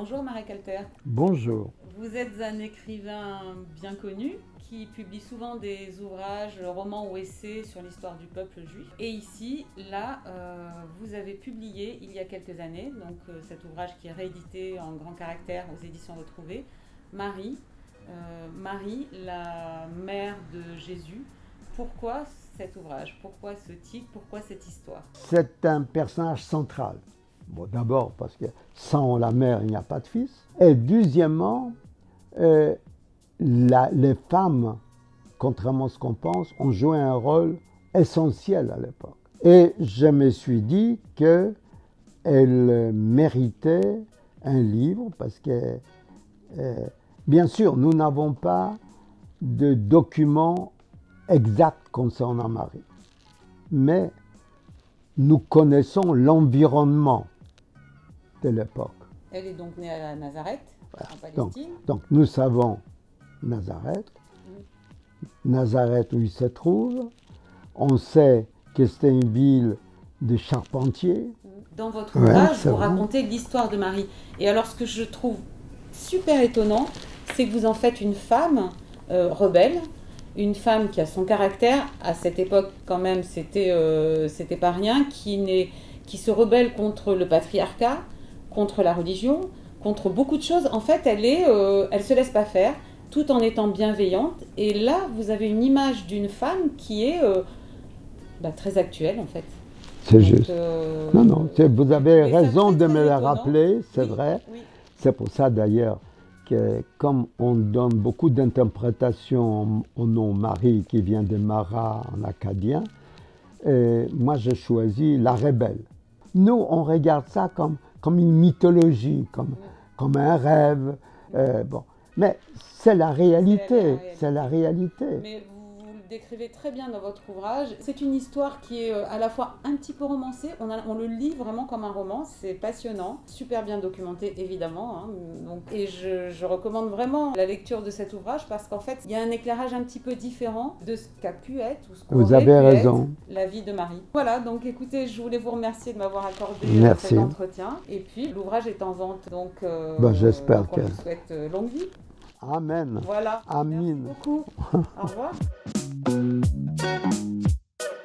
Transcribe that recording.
Bonjour Marek Alter. Bonjour. Vous êtes un écrivain bien connu qui publie souvent des ouvrages, romans ou essais sur l'histoire du peuple juif. Et ici, là, vous avez publié il y a quelques années, donc cet ouvrage qui est réédité en grand caractère aux éditions Retrouvées, Marie, la mère de Jésus. Pourquoi cet ouvrage? Pourquoi ce titre? Pourquoi cette histoire? C'est un personnage central. Bon, d'abord parce que sans la mère, il n'y a pas de fils. Et deuxièmement, les femmes, contrairement à ce qu'on pense, ont joué un rôle essentiel à l'époque. Et je me suis dit qu'elle méritait un livre parce que, bien sûr, nous n'avons pas de documents exacts concernant Marie. Mais nous connaissons l'environnement de l'époque. Elle est donc née à Nazareth, Voilà. en Palestine. Donc nous savons Nazareth, Nazareth où il se trouve. On sait que c'était une ville de charpentiers. Dans votre ouvrage, vous vrai. racontez l'histoire de Marie. Et alors, ce que je trouve super étonnant, c'est que vous en faites une femme rebelle, une femme qui a son caractère. À cette époque, quand même, c'était pas rien, qui se rebelle contre le patriarcat, contre la religion, contre beaucoup de choses. En fait, elle se laisse pas faire, tout en étant bienveillante. Et là, vous avez une image d'une femme qui est très actuelle, en fait. C'est juste. Non, vous avez mais ça, raison très, de très me le étonnant. rappeler, c'est Oui, vrai. oui. C'est pour ça d'ailleurs que comme on donne beaucoup d'interprétations au nom Marie qui vient de Mara en acadien, moi j'ai choisi la rebelle. Nous, on regarde ça comme une mythologie, comme un rêve. Bon. Mais c'est la réalité, c'est la réalité. Mais vous le décrivez très bien dans votre ouvrage. C'est une histoire qui est à la fois un petit peu romancée, on le lit vraiment comme un roman, c'est passionnant, super bien documenté évidemment. Et je recommande vraiment la lecture de cet ouvrage parce qu'en fait, il y a un éclairage un petit peu différent de ce qu'a pu être ou ce qu'aurait pu être la vie de Marie. Voilà, donc écoutez, je voulais vous remercier de m'avoir accordé cet entretien. Et puis, l'ouvrage est en vente, donc j'espère on vous souhaite longue vie. Amen. Voilà. Amen. Merci beaucoup. Au revoir.